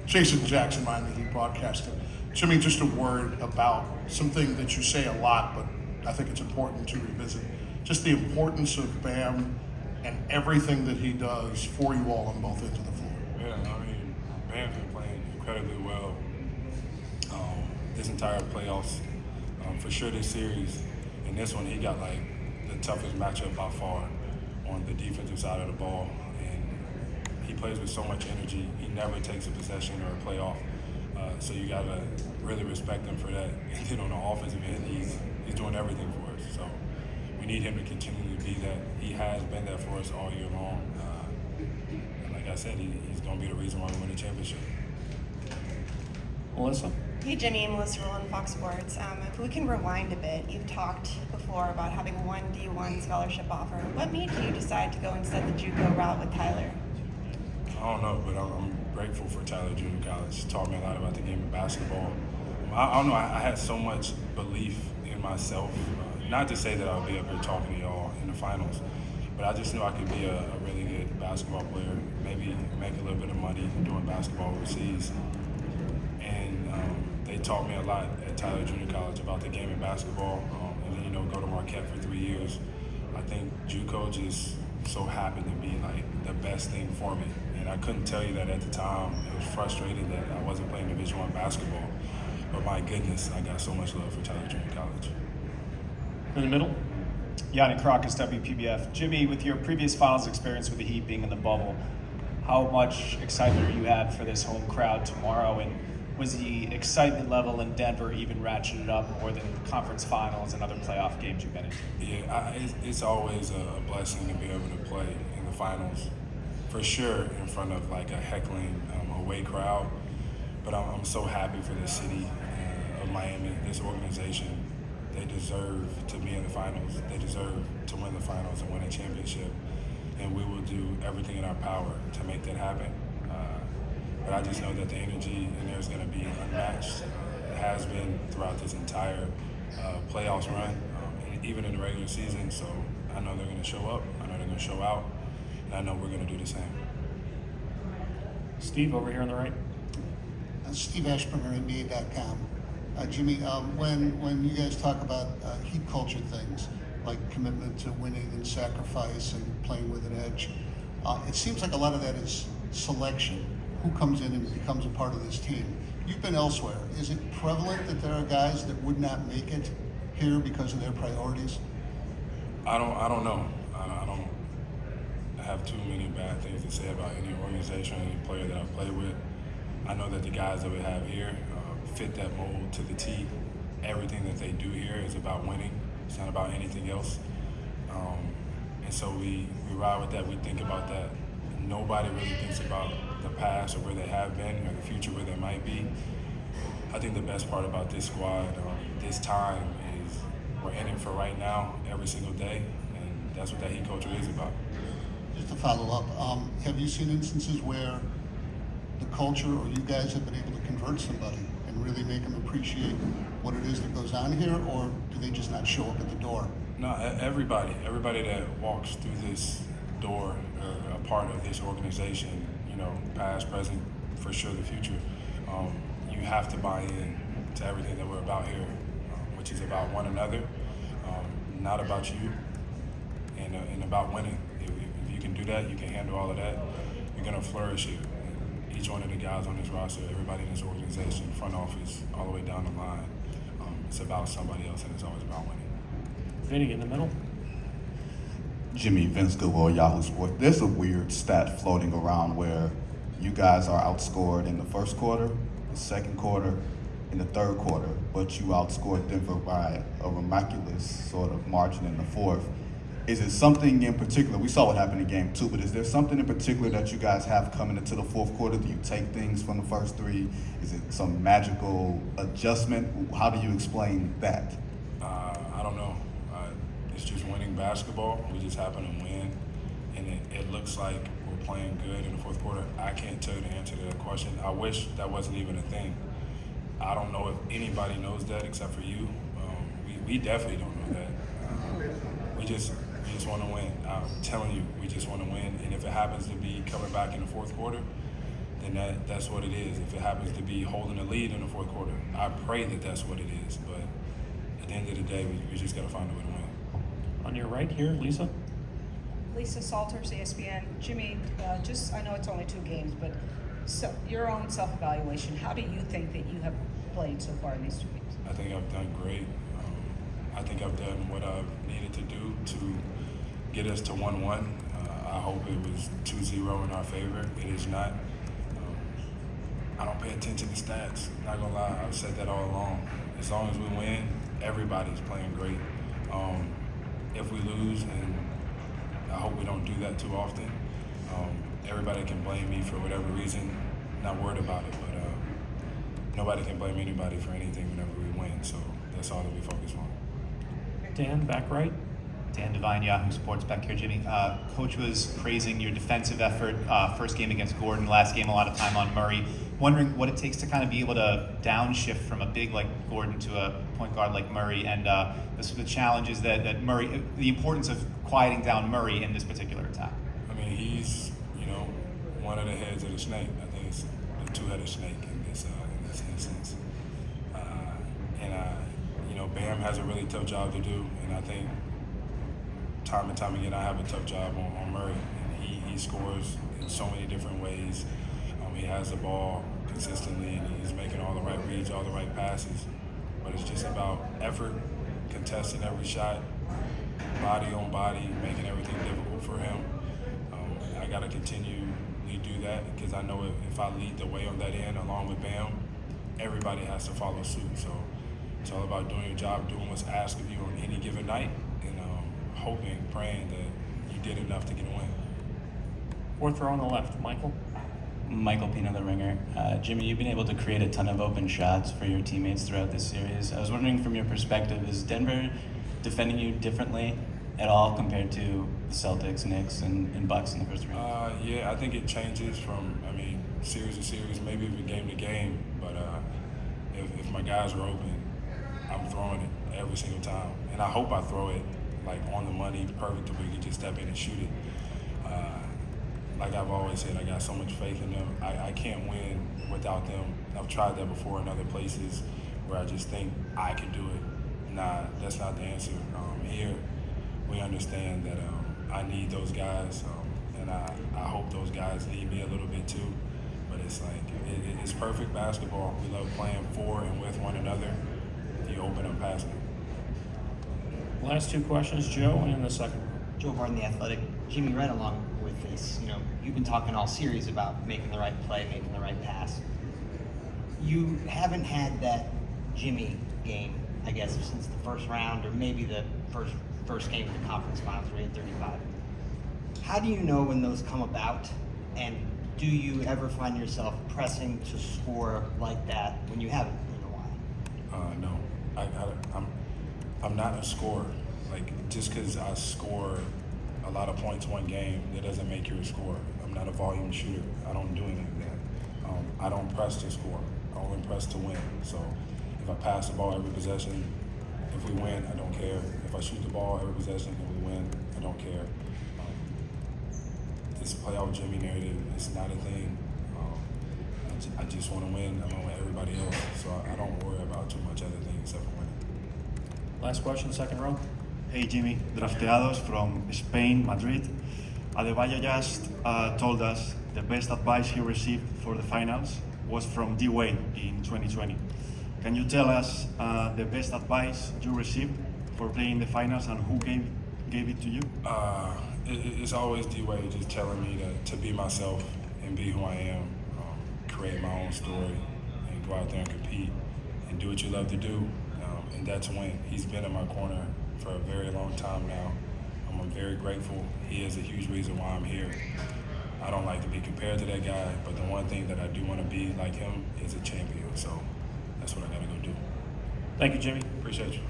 Jason Jackson, Miami Heat broadcaster. Jimmy, just a word about something that you say a lot, but I think it's important to revisit. Just the importance of Bam and everything that he does for you all on both ends of the floor. Yeah, I mean, Bam's been playing incredibly well this entire playoffs. For sure this series. And this one, he got like the toughest matchup by far on the defensive side of the ball. And he plays with so much energy. He never takes a possession or a play off. So you gotta really respect him for that. And then on the offensive end, he's doing everything for us. So we need him to continue to be that. He has been that for us all year long. And like I said, he's gonna be the reason why we win the championship. Melissa? Hey Jimmy, Melissa Rowland, Fox Sports. If we can rewind a bit, you've talked before about having one D1 scholarship offer. What made you decide to go instead the JUCO route with Tyler? I don't know, but I'm grateful for Tyler Junior College. He taught me a lot about the game of basketball. I don't know, I had so much belief in myself. Not to say that I'll be up here talking to y'all in the finals, but I just knew I could be a really good basketball player, maybe make a little bit of money doing basketball overseas. And they taught me a lot at Tyler Junior College about the game of basketball, and then, go to Marquette for 3 years. I think JUCO just so happened to be like the best thing for me. And I couldn't tell you that at the time. It was frustrating that I wasn't playing Division I basketball. But my goodness, I got so much love for Tyler Junior College. In the middle? Yanni Krokus, WPBF. Jimmy, with your previous finals experience with the Heat being in the bubble, how much excitement are you had for this home crowd tomorrow? And was the excitement level in Denver even ratcheted up more than conference finals and other playoff games you've been in? Yeah, it's always a blessing to be able to play in the finals, for sure, in front of like a heckling away crowd. But I'm so happy for the city of Miami, this organization. They deserve to be in the finals. They deserve to win the finals and win a championship. And we will do everything in our power to make that happen. But I just know that the energy in there is going to be unmatched. It has been throughout this entire playoffs run, and even in the regular season. So I know they're going to show up. I know they're going to show out. And I know we're going to do the same. Steve, over here on the right. Steve Ashburner, NBA.com. Jimmy, when you guys talk about Heat culture things, like commitment to winning and sacrifice and playing with an edge, it seems like a lot of that is selection. Who comes in and becomes a part of this team? You've been elsewhere. Is it prevalent that there are guys that would not make it here because of their priorities? I don't know. I don't have too many bad things to say about any organization, any player that I've played with. I know that the guys that we have here fit that mold to the T. Everything that they do here is about winning. It's not about anything else. And so we ride with that. We think about that. Nobody really thinks about the past or where they have been or the future where they might be. I think the best part about this squad, this time, is we're in it for right now, every single day, and that's what that Heat culture is about. Just to follow up, have you seen instances where the culture or you guys have been able to convert somebody and really make them appreciate what it is that goes on here, or do they just not show up at the door? No, everybody that walks through this door or a part of this organization, past, present, for sure the future, you have to buy in to everything that we're about here, which is about one another, not about you, and about winning. If you can do that, you can handle all of that, you're going to flourish here. And each one of the guys on this roster, everybody in this organization, front office, all the way down the line, it's about somebody else, and it's always about winning. Vinny in the middle. Jimmy, Vince Goodwill, Yahoo Sports. There's a weird stat floating around where you guys are outscored in the first quarter, the second quarter, and the third quarter, but you outscored Denver by a miraculous sort of margin in the fourth. Is it something in particular? We saw what happened in game 2, but is there something in particular that you guys have coming into the fourth quarter? Do you take things from the first three? Is it some magical adjustment? How do you explain that? I don't know. It's just winning basketball. We just happen to win, and it looks like we're playing good in the fourth quarter. I can't tell you the answer to that question. I wish that wasn't even a thing. I don't know if anybody knows that except for you. We definitely don't know that. We just want to win. I'm telling you, we just want to win. And if it happens to be coming back in the fourth quarter, then that's what it is. If it happens to be holding the lead in the fourth quarter, I pray that that's what it is. But at the end of the day, we just got to find a way to win. On your right here, Lisa. Lisa Salters, ESPN. Jimmy, I know it's only 2 games, but your own self-evaluation, how do you think that you have played so far in these 2 weeks? I think I've done great. I think I've done what I've needed to do to get us to 1-1. I hope it was 2-0 in our favor. It is not. I don't pay attention to stats. Not gonna lie, I've said that all along. As long as we win, everybody's playing great. If we lose, and I hope we don't do that too often, everybody can blame me for whatever reason. Not worried about it, but nobody can blame anybody for anything whenever we win. So that's all that we focus on. Dan, back right. Dan Devine, Yahoo Sports, back here, Jimmy. Coach was praising your defensive effort. First game against Gordon, last game a lot of time on Murray. Wondering what it takes to kind of be able to downshift from a big like Gordon to a point guard like Murray, and the challenges that Murray, the importance of quieting down Murray in this particular attack. I mean, he's one of the heads of the snake. I think it's the two-headed snake in this instance. Bam has a really tough job to do, and I think time and time again I have a tough job on Murray. And he scores in so many different ways. He has the ball consistently, and he's making all the right reads, all the right passes. But it's just about effort, contesting every shot, body on body, making everything difficult for him. I got to continually do that because I know if I lead the way on that end along with Bam, everybody has to follow suit. So it's all about doing your job, doing what's asked of you on any given night, and hoping, praying that you did enough to get a win. Fourth row on the left, Michael. Michael Pino, The Ringer. Jimmy, you've been able to create a ton of open shots for your teammates throughout this series. I was wondering, from your perspective, is Denver defending you differently at all compared to the Celtics, Knicks, and Bucks in the first round? Yeah, I think it changes from, series to series, maybe even game to game. But if my guys are open, I'm throwing it every single time. And I hope I throw it like on the money, perfect, to where you can just step in and shoot it. Like I've always said, I got so much faith in them. I can't win without them. I've tried that before in other places where I just think I can do it. Nah, that's not the answer. Here, we understand that I need those guys, and I hope those guys need me a little bit too. But it's like, it's perfect basketball. We love playing for and with one another. You open up passing. Last 2 questions, Joe, and the second row. Joe Barton, The Athletic. Jimmy, right along with this, you've been talking all series about making the right play, making the right pass. You haven't had that Jimmy game, I guess, since the first round, or maybe the first game of the conference finals, where you had 35. How do you know when those come about, and do you ever find yourself pressing to score like that when you haven't in a while? No, I'm not a scorer. Like, just because I score a lot of points one game, that doesn't make you a scorer. I'm not a volume shooter. I don't do any of that. I don't press to score. I only press to win. So if I pass the ball every possession, if we win, I don't care. If I shoot the ball every possession and we win, I don't care. This playoff Jimmy narrative is not a thing. I just want to win. I want everybody else. So I don't worry about too much other things except for winning. Last question, second row. Hey Jimmy, Drafteados from Spain, Madrid. Adebayo just told us the best advice he received for the finals was from D-Wade in 2020. Can you tell us the best advice you received for playing the finals and who gave it to you? It's always D-Wade just telling me to be myself and be who I am, create my own story, and go out there and compete and do what you love to do. And that's when he's been in my corner for a very long time now. I'm very grateful. He is a huge reason why I'm here. I don't like to be compared to that guy, but the one thing that I do want to be like him is a champion. So that's what I got to go do. Thank you, Jimmy. Appreciate you.